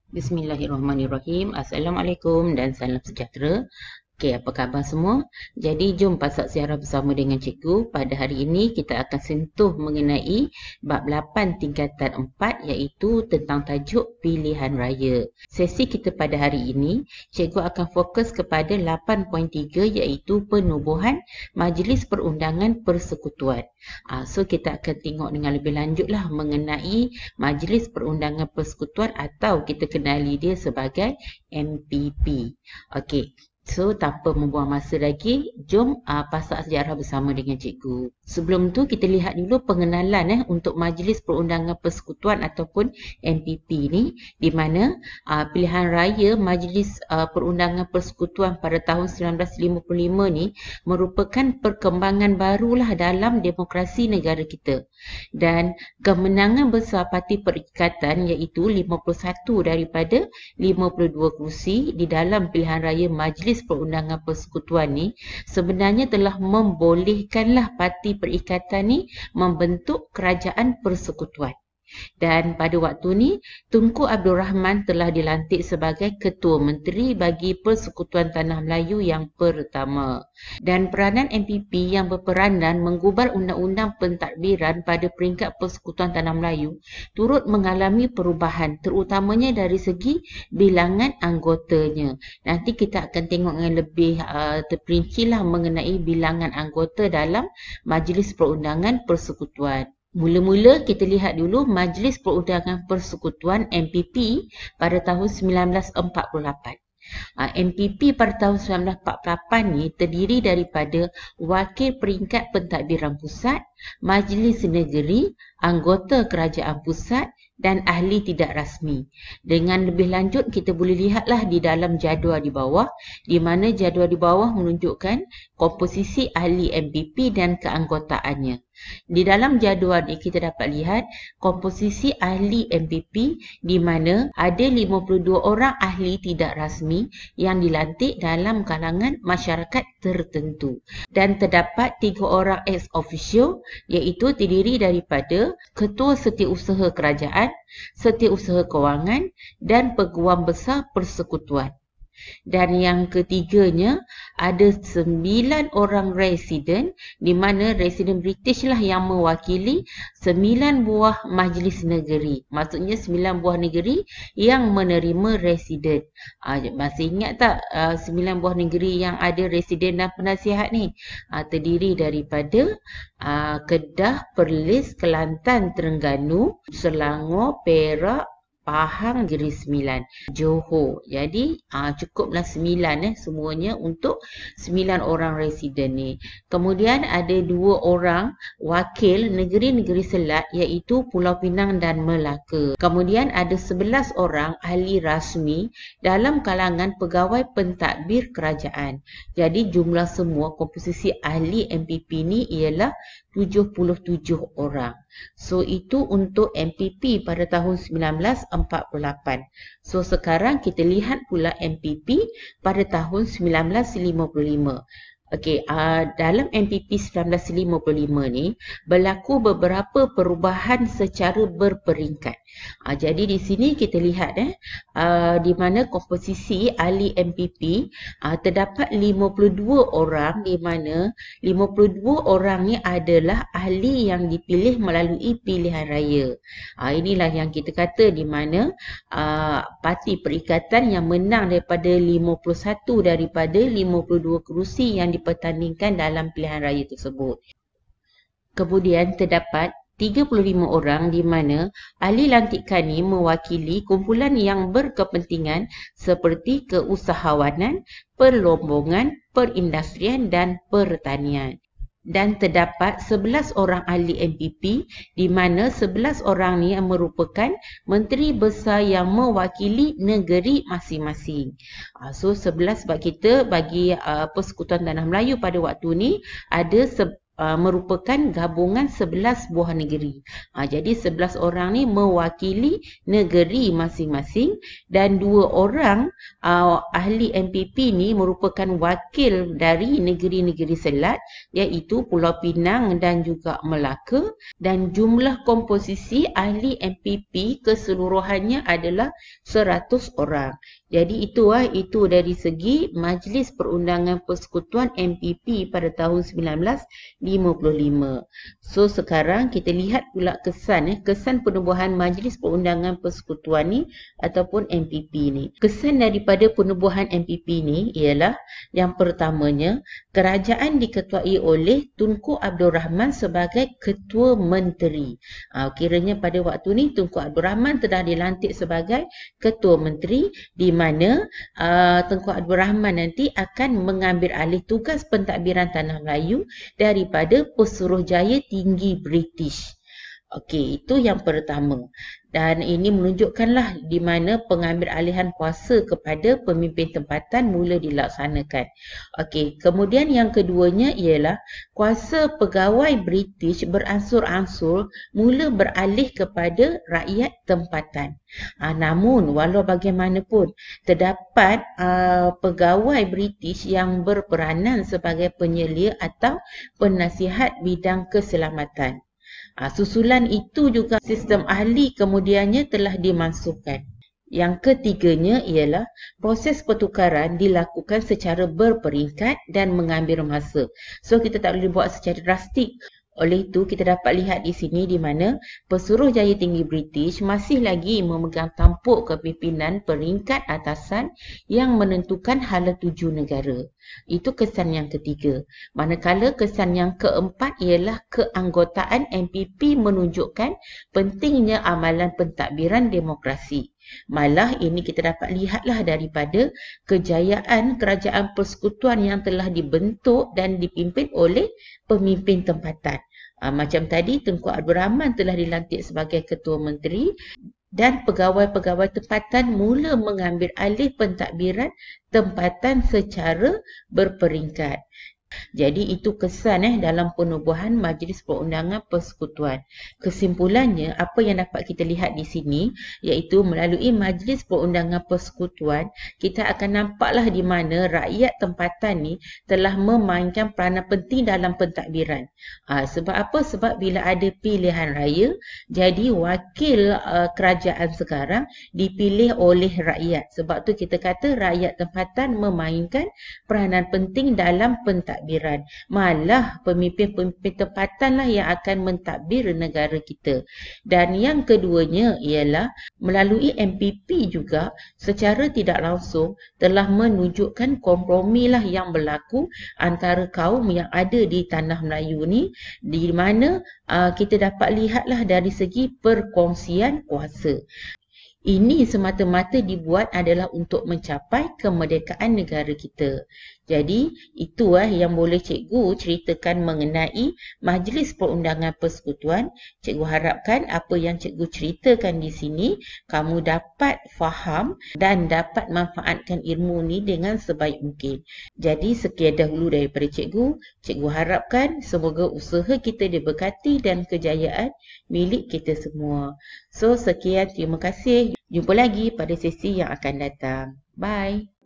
Bismillahirrahmanirrahim. Assalamualaikum dan salam sejahtera. Okey, apa khabar semua? Jadi jom pasak siara bersama dengan cikgu. Pada hari ini kita akan sentuh mengenai bab 8 tingkatan 4 iaitu tentang tajuk pilihan raya. Sesi kita pada hari ini, cikgu akan fokus kepada 8.3 iaitu penubuhan Majlis Perundangan Persekutuan. So kita akan tengok dengan lebih lanjutlah mengenai Majlis Perundangan Persekutuan atau kita kenali dia sebagai MPP. Okey. So, tanpa membuang masa lagi, jom pasak sejarah bersama dengan cikgu. Sebelum tu, kita lihat dulu pengenalan untuk Majlis Perundangan Persekutuan ataupun MPP ni, di mana pilihan raya Majlis Perundangan Persekutuan pada tahun 1955 ni merupakan perkembangan barulah dalam demokrasi negara kita. Dan kemenangan besar Parti Perikatan iaitu 51 daripada 52 kerusi di dalam pilihan raya Majlis Perundangan Persekutuan ni sebenarnya telah membolehkanlah Parti Perikatan ni membentuk kerajaan persekutuan. Dan pada waktu ni, Tunku Abdul Rahman telah dilantik sebagai Ketua Menteri bagi Persekutuan Tanah Melayu yang pertama. Dan peranan MPP yang berperanan menggubal undang-undang pentadbiran pada peringkat Persekutuan Tanah Melayu turut mengalami perubahan terutamanya dari segi bilangan anggotanya. Nanti kita akan tengok dengan lebih terperincilah mengenai bilangan anggota dalam Majlis Perundangan Persekutuan. Mula-mula kita lihat dulu Majlis Perundangan Persekutuan MPP pada tahun 1948. MPP pada tahun 1948 ni terdiri daripada Wakil Peringkat Pentadbiran Pusat, Majlis Negeri, Anggota Kerajaan Pusat dan ahli tidak rasmi. Dengan lebih lanjut kita boleh lihatlah di dalam jadual di bawah, di mana jadual di bawah menunjukkan komposisi ahli MPP dan keanggotaannya. Di dalam jadual ni kita dapat lihat komposisi ahli MPP di mana ada 52 orang ahli tidak rasmi yang dilantik dalam kalangan masyarakat tertentu. Dan terdapat 3 orang ex officio iaitu terdiri daripada Ketua Setiausaha Kerajaan, Setiausaha Kewangan dan Peguam Besar Persekutuan. Dan yang ketiganya ada 9 orang residen di mana residen British lah yang mewakili 9 buah majlis negeri. Maksudnya 9 buah negeri yang menerima residen. Masih ingat tak 9 buah negeri yang ada residen dan penasihat ni? Terdiri daripada Kedah, Perlis, Kelantan, Terengganu, Selangor, Perak, Pahang, Negeri Sembilan, Johor. Jadi cukuplah 9 semuanya untuk 9 orang residen ni. Kemudian ada 2 orang wakil negeri-negeri selat iaitu Pulau Pinang dan Melaka. Kemudian ada 11 orang ahli rasmi dalam kalangan pegawai pentadbir kerajaan. Jadi jumlah semua komposisi ahli MPP ni ialah 77 orang. So itu untuk MPP pada tahun 1948. So sekarang kita lihat pula MPP pada tahun 1955. Okey, dalam MPP 1955 ni berlaku beberapa perubahan secara berperingkat. Jadi di sini kita lihat di mana komposisi ahli MPP terdapat 52 orang di mana 52 orang ni adalah ahli yang dipilih melalui pilihan raya. Inilah yang kita kata di mana Parti Perikatan yang menang daripada 51 daripada 52 kerusi yang dipertandingkan dalam pilihan raya tersebut. Kemudian terdapat 35 orang di mana ahli lantikan ini mewakili kumpulan yang berkepentingan seperti keusahawanan, perlombongan, perindustrian dan pertanian. Dan terdapat 11 orang ahli MPP di mana 11 orang ni merupakan menteri besar yang mewakili negeri masing-masing. So 11 sebab kita bagi Persekutuan Tanah Melayu pada waktu ni ada merupakan gabungan 11 buah negeri. Jadi 11 orang ni mewakili negeri masing-masing dan 2 orang ahli MPP ni merupakan wakil dari negeri-negeri selat iaitu Pulau Pinang dan juga Melaka, dan jumlah komposisi ahli MPP keseluruhannya adalah 100 orang. Jadi itu dari segi Majlis Perundangan Persekutuan MPP pada tahun 1955. So sekarang kita lihat pula kesan penubuhan Majlis Perundangan Persekutuan ni ataupun MPP ni. Kesan daripada penubuhan MPP ni ialah yang pertamanya, kerajaan diketuai oleh Tunku Abdul Rahman sebagai Ketua Menteri. Kiranya pada waktu ni Tunku Abdul Rahman telah dilantik sebagai Ketua Menteri, di mana Tunku Abdul Rahman nanti akan mengambil alih tugas pentadbiran Tanah Melayu daripada Pesuruhjaya Tinggi British. Okey, itu yang pertama. Dan ini menunjukkanlah di mana pengambil alihan kuasa kepada pemimpin tempatan mula dilaksanakan. Okey, kemudian yang keduanya ialah kuasa pegawai British beransur-ansur mula beralih kepada rakyat tempatan. Namun walau bagaimanapun terdapat pegawai British yang berperanan sebagai penyelia atau penasihat bidang keselamatan. Susulan itu juga sistem ahli kemudiannya telah dimasukkan. Yang ketiganya ialah proses pertukaran dilakukan secara berperingkat dan mengambil masa. So kita tak boleh buat secara drastik. Oleh itu kita dapat lihat di sini di mana Pesuruhjaya Tinggi British masih lagi memegang tampuk kepimpinan peringkat atasan yang menentukan hala tuju negara. Itu kesan yang ketiga. Manakala kesan yang keempat ialah keanggotaan MPP menunjukkan pentingnya amalan pentadbiran demokrasi. Malah ini kita dapat lihatlah daripada kejayaan kerajaan persekutuan yang telah dibentuk dan dipimpin oleh pemimpin tempatan. Macam tadi, Tunku Abdul Rahman telah dilantik sebagai Ketua Menteri dan pegawai-pegawai tempatan mula mengambil alih pentadbiran tempatan secara berperingkat. Jadi itu kesan dalam penubuhan Majlis Perundangan Persekutuan. Kesimpulannya, apa yang dapat kita lihat di sini iaitu melalui Majlis Perundangan Persekutuan, kita akan nampaklah di mana rakyat tempatan ni telah memainkan peranan penting dalam pentadbiran. Sebab apa? Sebab bila ada pilihan raya, jadi wakil kerajaan sekarang dipilih oleh rakyat. Sebab tu kita kata rakyat tempatan memainkan peranan penting dalam pentadbiran. Malah pemimpin-pemimpin tempatan lah yang akan mentadbir negara kita. Dan yang keduanya ialah melalui MPP juga secara tidak langsung telah menunjukkan kompromi lah yang berlaku antara kaum yang ada di Tanah Melayu ni, di mana kita dapat lihatlah dari segi perkongsian kuasa. Ini semata-mata dibuat adalah untuk mencapai kemerdekaan negara kita. Jadi, itu yang boleh cikgu ceritakan mengenai Majlis Perundangan Persekutuan. Cikgu harapkan apa yang cikgu ceritakan di sini, kamu dapat faham dan dapat manfaatkan ilmu ni dengan sebaik mungkin. Jadi, sekian dahulu daripada cikgu. Cikgu harapkan semoga usaha kita diberkati dan kejayaan milik kita semua. So, sekian, terima kasih. Jumpa lagi pada sesi yang akan datang. Bye.